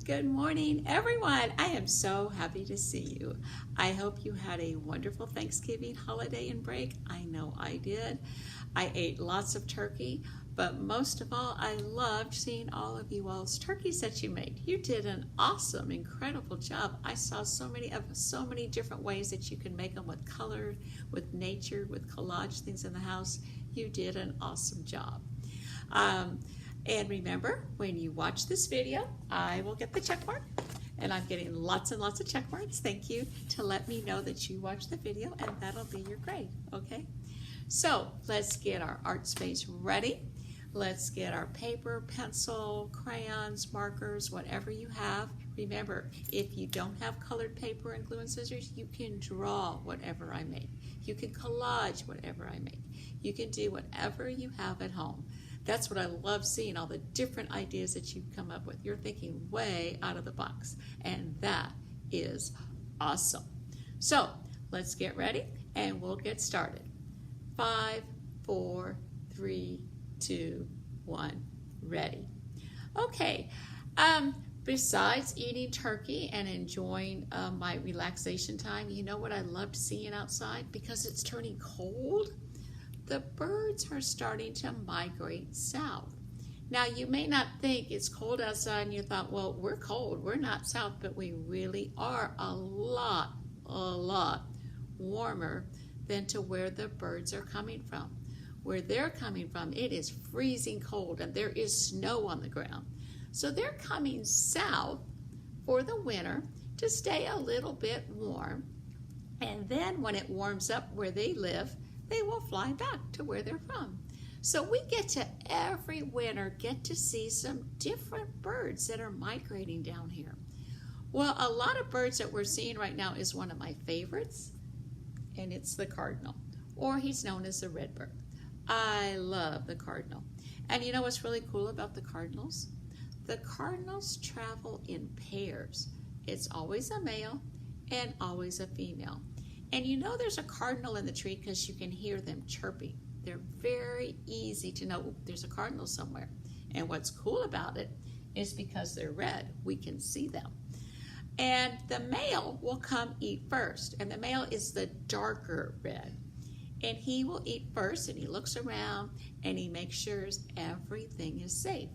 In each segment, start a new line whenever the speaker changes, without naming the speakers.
Good morning, everyone. I am so happy to see you. I hope you had a wonderful Thanksgiving holiday and break. I know I did. I ate lots of turkey, but most of all, I loved seeing all of you all's turkeys that you made. You did an awesome, incredible job. I saw so many different ways that you can make them with color, with nature, with collage things in the house. You did an awesome job. And remember, when you watch this video, I will get the check mark. And I'm getting lots and lots of check marks. Thank you to let me know that you watched the video, and that'll be your grade, okay? So let's get our art space ready. Let's get our paper, pencil, crayons, markers, whatever you have. Remember, if you don't have colored paper and glue and scissors, you can draw whatever I make. You can collage whatever I make. You can do whatever you have at home. That's what I love seeing, all the different ideas that you come up with. You're thinking way out of the box, and that is awesome. So let's get ready, and we'll get started. 5, 4, 3, 2, 1, ready. Okay, besides eating turkey and enjoying my relaxation time, you know what I loved seeing outside? Because it's turning cold, the birds are starting to migrate south. Now, you may not think it's cold outside and you thought, well, we're cold, we're not south, but we really are a lot warmer than to where the birds are coming from. Where they're coming from, it is freezing cold and there is snow on the ground. So they're coming south for the winter to stay a little bit warm. And then when it warms up where they live, they will fly back to where they're from. So we get to every winter get to see some different birds that are migrating down here. Well, a lot of birds that we're seeing right now is one of my favorites, and it's the cardinal, or he's known as the redbird. I love the cardinal. And you know what's really cool about the cardinals? The cardinals travel in pairs. It's always a male and always a female. And you know there's a cardinal in the tree because you can hear them chirping. They're very easy to know there's a cardinal somewhere. And what's cool about it is because they're red, we can see them. And the male will come eat first. And the male is the darker red. And he will eat first, and he looks around and he makes sure everything is safe.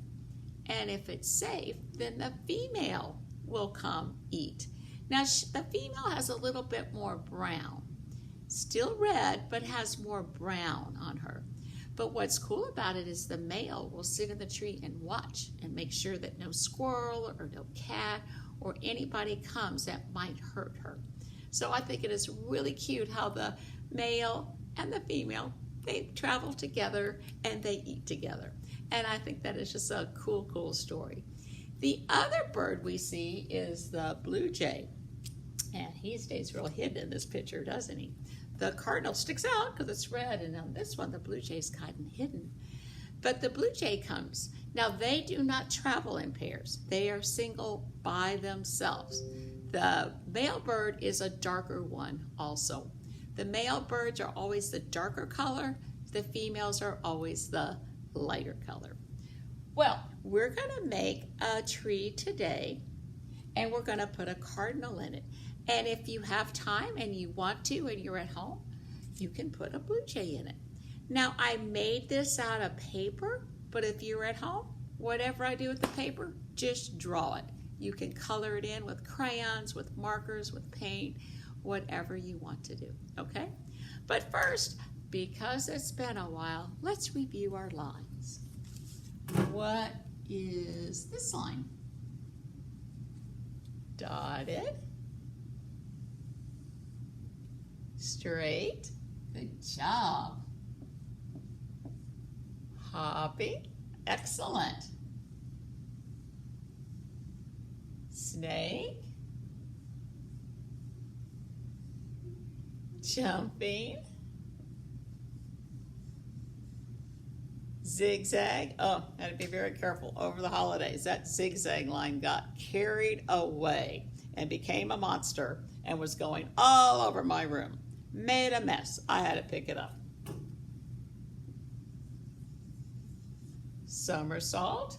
And if it's safe, then the female will come eat. Now, the female has a little bit more brown. Still red, but has more brown on her. But what's cool about it is the male will sit in the tree and watch and make sure that no squirrel or no cat or anybody comes that might hurt her. So I think it is really cute how the male and the female, they travel together and they eat together. And I think that is just a cool story. The other bird we see is the blue jay. And he stays real hidden in this picture, doesn't he? The cardinal sticks out because it's red, and on this one, the blue jay's kind of hidden. But the blue jay comes. Now, they do not travel in pairs. They are single by themselves. The male bird is a darker one also. The male birds are always the darker color. The females are always the lighter color. Well, we're going to make a tree today, and we're going to put a cardinal in it. And if you have time and you want to and you're at home, you can put a blue jay in it. Now, I made this out of paper, but if you're at home, whatever I do with the paper, just draw it. You can color it in with crayons, with markers, with paint, whatever you want to do, okay? But first, because it's been a while, let's review our lines. What is this line? Dotted. Straight. Good job. Hopping. Excellent. Snake. Jumping. Zigzag. Oh, had to be very careful over the holidays. That zigzag line got carried away and became a monster and was going all over my room. Made a mess. I had to pick it up. Somersault.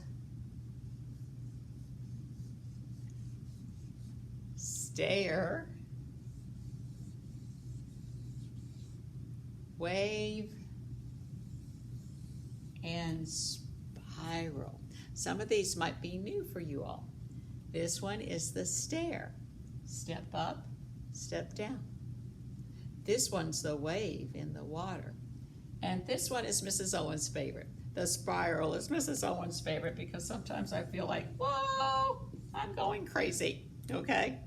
stair, wave, and spiral. Some of these might be new for you all. This one is the stair. Step up, step down. This one's the wave in the water. And this one is Mrs. Owen's favorite. The spiral is Mrs. Owen's favorite because sometimes I feel like, whoa, I'm going crazy, okay?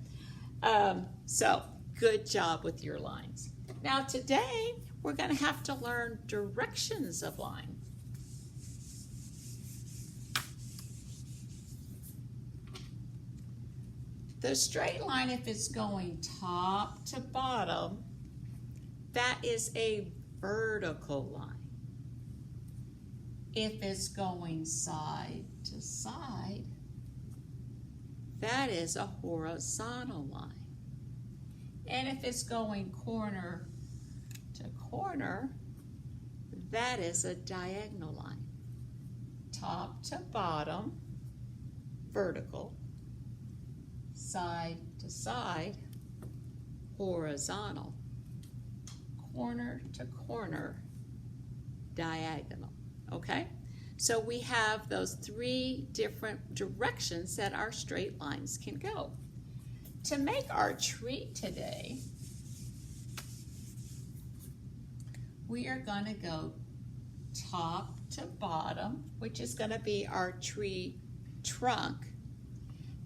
So good job with your lines. Now today, we're gonna have to learn directions of line. The straight line, if it's going top to bottom, that is a vertical line. If it's going side to side, that is a horizontal line. And if it's going corner to corner, that is a diagonal line. Top to bottom, vertical. Side to side, horizontal. Corner to corner, diagonal. Okay? So we have those three different directions that our straight lines can go. To make our tree today, we are going to go top to bottom, which is going to be our tree trunk.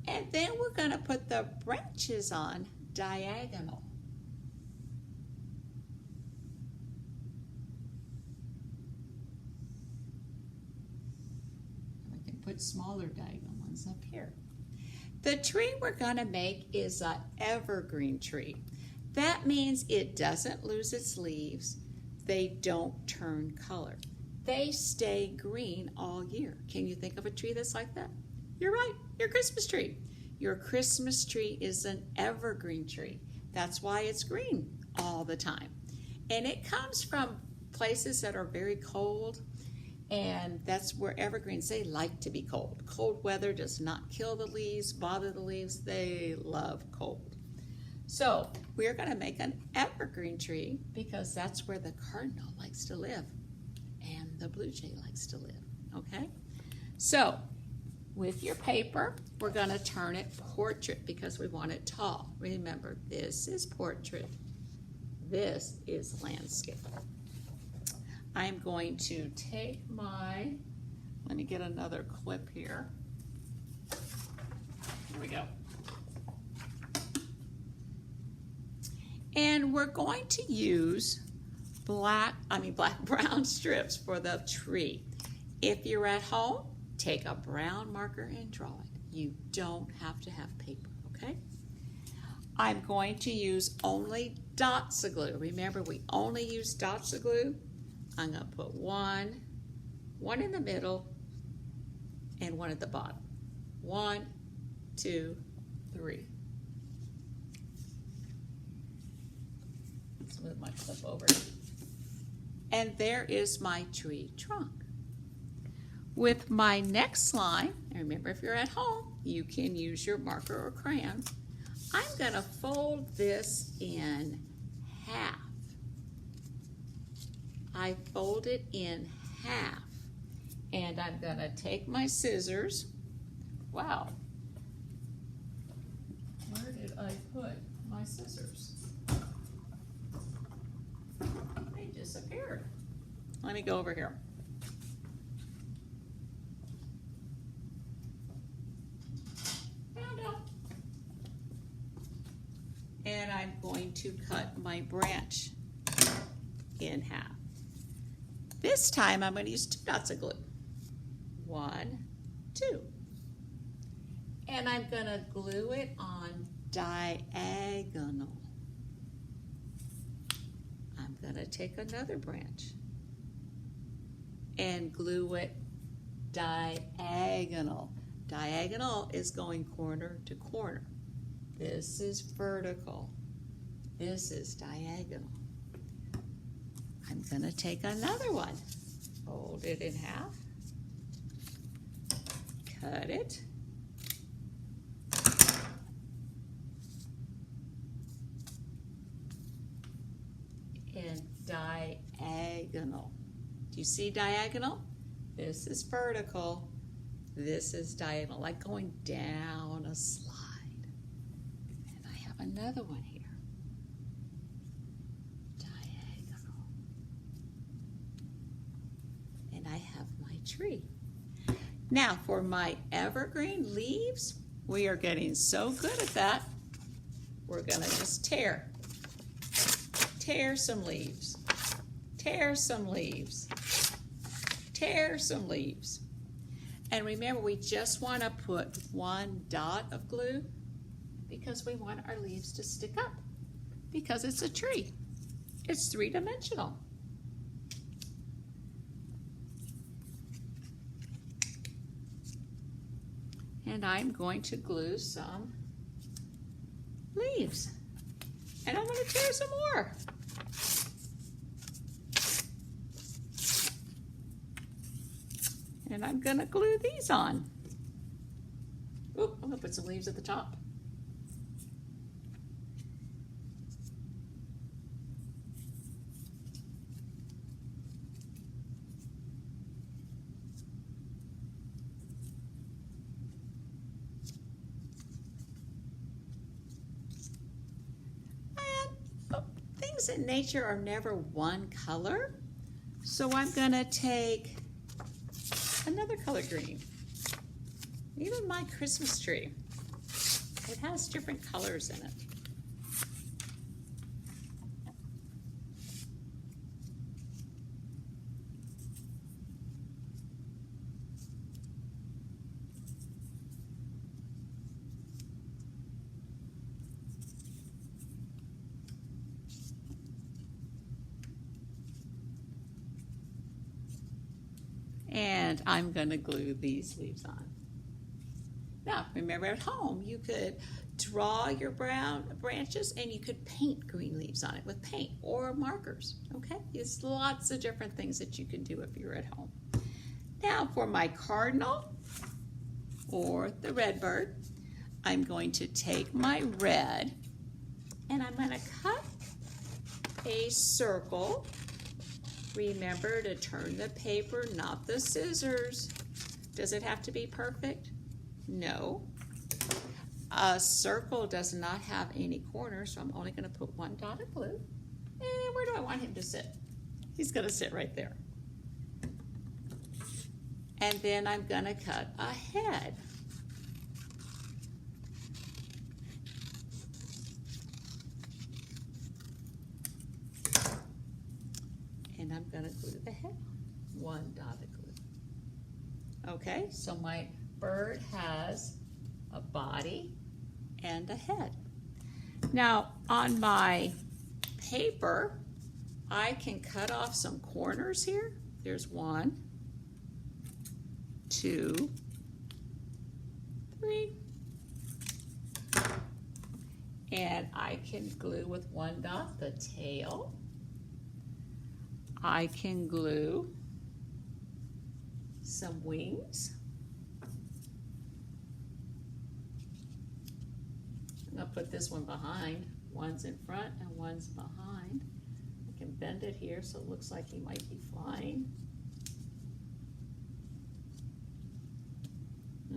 And then we're going to put the branches on diagonal. We can put smaller diagonal ones up here. The tree we're going to make is an evergreen tree. That means it doesn't lose its leaves. They don't turn color. They stay green all year. Can you think of a tree that's like that? You're right, your Christmas tree. Your Christmas tree is an evergreen tree. That's why it's green all the time. And it comes from places that are very cold, and that's where evergreens, they like to be cold. Cold weather does not kill the leaves, bother the leaves. They love cold. So we're going to make an evergreen tree because that's where the cardinal likes to live and the blue jay likes to live, okay? So with your paper, we're going to turn it portrait because we want it tall. Remember, this is portrait. This is landscape. I'm going to take my, let me get another clip here. Here we go. And we're going to use brown strips for the tree. If you're at home, take a brown marker and draw it. You don't have to have paper, okay? I'm going to use only dots of glue. Remember, we only use dots of glue. I'm going to put one in the middle, and one at the bottom. 1, 2, 3. Let's move my clip over. And there is my tree trunk. With my next line, and remember if you're at home, you can use your marker or crayon. I'm going to fold this in half. I fold it in half. And I'm going to take my scissors. Wow. Where did I put my scissors? They disappeared. Let me go over here. And I'm going to cut my branch in half. This time I'm going to use 2 dots of glue. 1, 2. And I'm going to glue it on diagonal. I'm going to take another branch and glue it diagonal. Diagonal is going corner to corner. This is vertical. This is diagonal. I'm going to take another one. Fold it in half. Cut it. diagonal. Do you see diagonal? This is vertical. This is diagonal, like going down a slide. And I have another one here. Diagonal. And I have my tree. Now for my evergreen leaves, we are getting so good at that, we're gonna just tear some leaves, tear some leaves, tear some leaves. And remember, we just wanna put one dot of glue because we want our leaves to stick up because it's a tree. It's three-dimensional. And I'm going to glue some leaves. And I'm going to tear some more. And I'm going to glue these on. Oop, I'm going to put some leaves at the top. Things in nature are never one color, so I'm gonna take another color green. Even my Christmas tree, it has different colors in it. And I'm going to glue these leaves on. Now, remember at home, you could draw your brown branches and you could paint green leaves on it with paint or markers, okay? There's lots of different things that you can do if you're at home. Now, for my cardinal or the red bird, I'm going to take my red and I'm going to cut a circle. Remember to turn the paper, not the scissors. Does it have to be perfect? No. A circle does not have any corners, so I'm only going to put one dot of glue. And where do I want him to sit? He's going to sit right there. And then I'm going to cut a head. And I'm going to glue the head on. One dot of glue. Okay, so my bird has a body and a head. Now on my paper, I can cut off some corners here. There's 1, 2, 3. And I can glue with one dot the tail. I can glue some wings. I'm going to put this one behind. One's in front and one's behind. I can bend it here so it looks like he might be flying.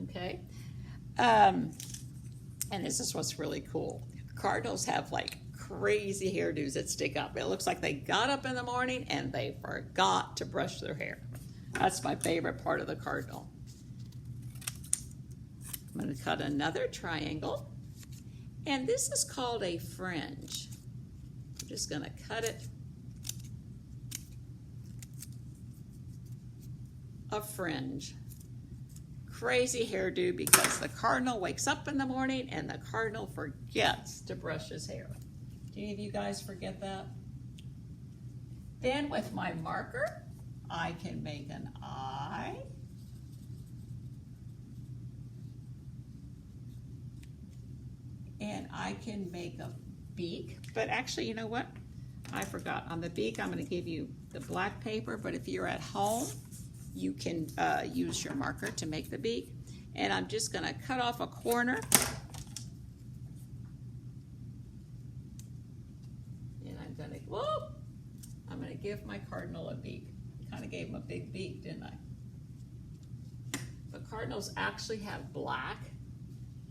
Okay. And this is what's really cool. Cardinals have like crazy hairdos that stick up. It looks like they got up in the morning and they forgot to brush their hair. That's my favorite part of the cardinal. I'm going to cut another triangle. And this is called a fringe. I'm just going to cut it. A fringe. Crazy hairdo because the cardinal wakes up in the morning and the cardinal forgets to brush his hair. Do any of you guys forget that? Then with my marker, I can make an eye. And I can make a beak. But actually, you know what? I forgot. On the beak, I'm going to give you the black paper. But if you're at home, you can use your marker to make the beak. And I'm just going to cut off a corner. I'm going to give my cardinal a beak. Kind of gave him a big beak, didn't I? But cardinals actually have black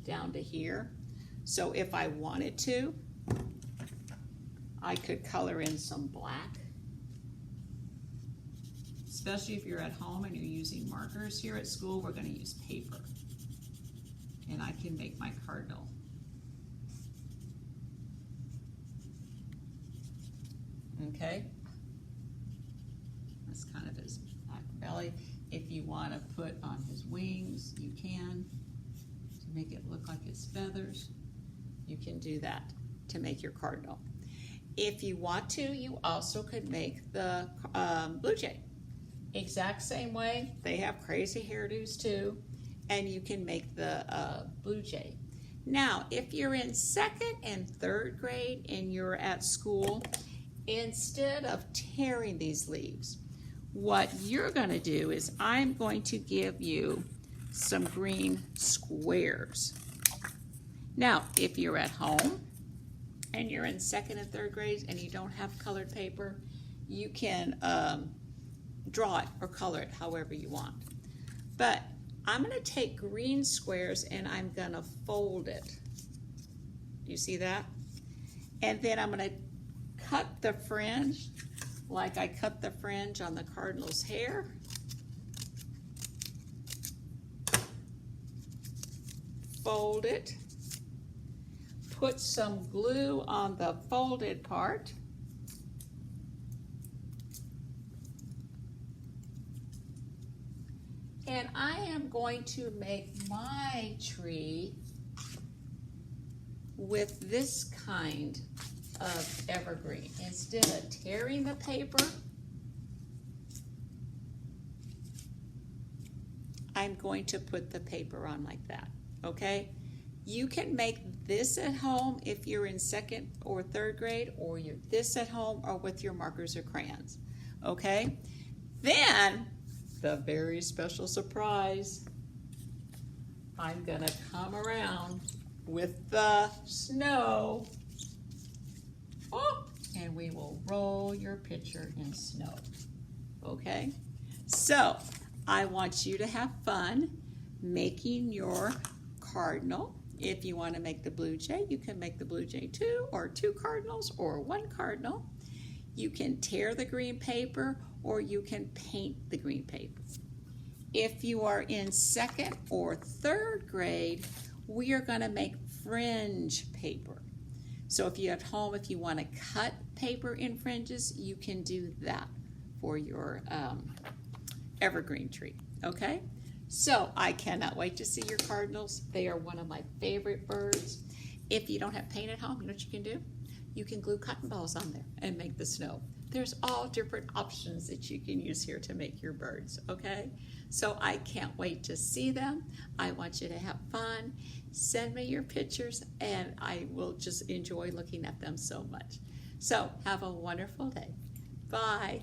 down to here. So if I wanted to, I could color in some black. Especially if you're at home and you're using markers. Here at school, we're going to use paper. And I can make my cardinal. Okay? That's kind of his back belly. If you want to put on his wings, you can. To make it look like his feathers, you can do that to make your cardinal. If you want to, you also could make the blue jay. Exact same way. They have crazy hairdos too, and you can make the blue jay. Now, if you're in 2nd and 3rd grade and you're at school, instead of tearing these leaves, what you're going to do is I'm going to give you some green squares. Now, if you're at home and you're in 2nd and 3rd grade and you don't have colored paper, you can draw it or color it however you want. But I'm going to take green squares and I'm going to fold it. You see that? And then I'm going to cut the fringe like I cut the fringe on the cardinal's hair. Fold it. Put some glue on the folded part. And I am going to make my tree with this kind of evergreen. Instead of tearing the paper, I'm going to put the paper on like that, okay? You can make this at home if you're in 2nd or 3rd grade, or you're this at home or with your markers or crayons, okay? Then, the very special surprise, I'm gonna come around with the snow. Oh, and we will roll your picture in snow, okay? So, I want you to have fun making your cardinal. If you want to make the blue jay, you can make the blue jay 2 or 2 cardinals or 1 cardinal. You can tear the green paper or you can paint the green paper. If you are in 2nd or 3rd grade, we are going to make fringe paper. So if you're at home, if you want to cut paper in fringes, you can do that for your evergreen tree, okay? So I cannot wait to see your cardinals. They are one of my favorite birds. If you don't have paint at home, you know what you can do? You can glue cotton balls on there and make the snow. There's all different options that you can use here to make your birds, okay? So I can't wait to see them. I want you to have fun. Send me your pictures and I will just enjoy looking at them so much. So have a wonderful day. Bye.